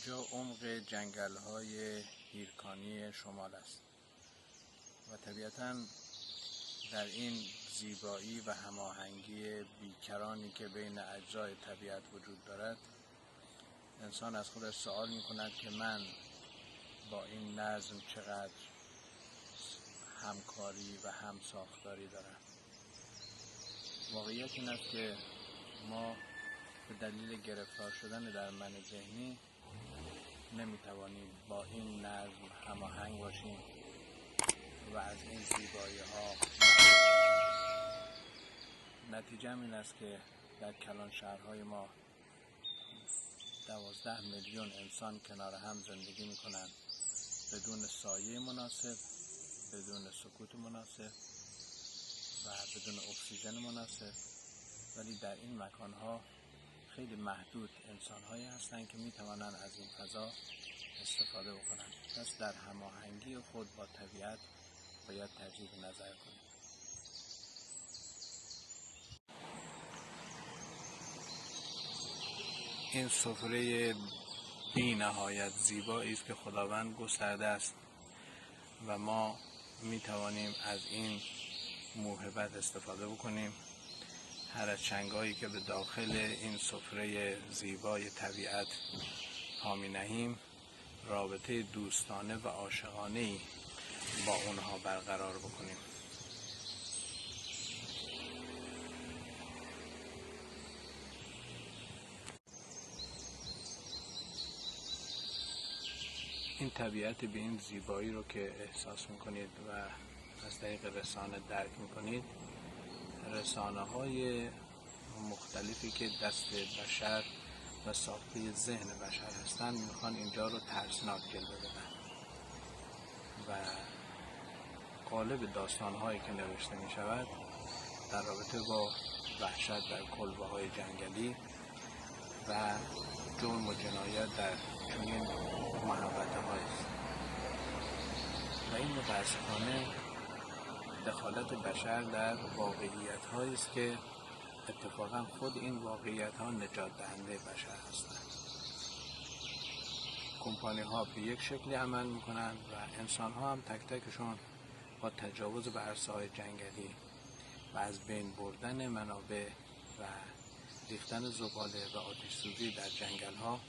اینجا عمق جنگل‌های هیرکانی شمال است و طبیعتاً در این زیبایی و هماهنگی بیکرانی که بین اجزای طبیعت وجود دارد، انسان از خودش سوال می‌کند که من با این نظم چقدر همکاری و همساختاری دارم. واقعیت این است که ما به دلیل گرفتار شدن در من ذهنی نمیتوانیم با این نظم هماهنگ باشیم و از این زیبایی ها نتیجه این است که در کلان شهرهای ما 12 میلیون انسان کنار هم زندگی میکنند بدون سایه مناسب، بدون سکوت مناسب و بدون اکسیژن مناسب، ولی در این مکانها خیلی محدود انسان‌هایی هستند که می‌توانند از این فضا استفاده بکنند. پس در هماهنگی خود با طبیعت باید تجدید نظر کنیم. این سفره بی نهایت زیبایی است که خداوند گسترده است و ما می‌توانیم از این موهبت استفاده بکنیم. هر از چنگایی که به داخل این سفره زیبای طبیعت پا می‌نهیم، رابطه دوستانه و عاشقانه‌ای با اونها برقرار بکنیم. این طبیعت به این زیبایی رو که احساس می‌کنید و از طریق رسانه درک می‌کنید، رسانه‌های مختلفی که دست بشر و ساخته ذهن بشر هستند میخوان اینجا رو ترسناک جلوه بدن و قالب داستانهایی که نوشته میشود در رابطه با وحشت در کلبه‌های جنگلی و جرم و جنایت در چنین محوطه‌هایی است و این متاسفانه دخالت بشر در واقعیت‌هایی است که اتفاقا خود این واقعیت‌ها نجات دهنده بشر هستند. کمپانی‌ها به یک شکلی عمل می‌کنند و انسان‌ها هم تک تکشون با تجاوز به عرصه‌های جنگلی و از بین بردن منابع و ریختن زباله و آتش‌سوزی در جنگل‌ها،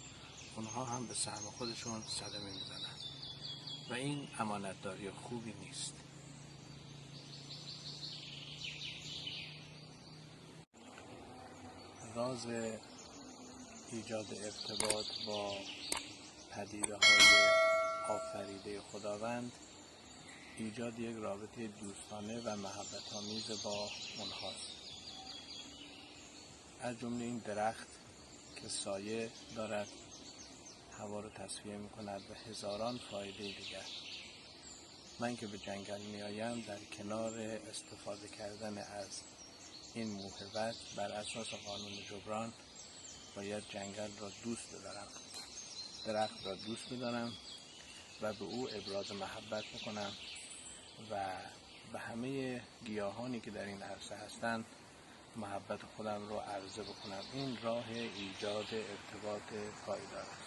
اونها هم به سهم خودشون صدمه می‌زنند و این امانتداری خوبی نیست. راز ایجاد ارتباط با پدیده‌های آفریده خداوند ایجاد یک رابطه دوستانه و محبت‌آمیز با اونهاست. از جمله این درخت که سایه دارد، هوا رو تصفیه می‌کند و هزاران فایده دیگر. من که به جنگل می‌آیم در کنار استفاده کردن از این موهبت بر اساس قانون جبران باید جنگل را دوست بدارم، درخت را دوست بدارم و به او ابراز محبت بکنم و به همه گیاهانی که در این عرصه هستند محبت خودم رو عرضه بکنم. این راه ایجاد ارتباط پایدار است.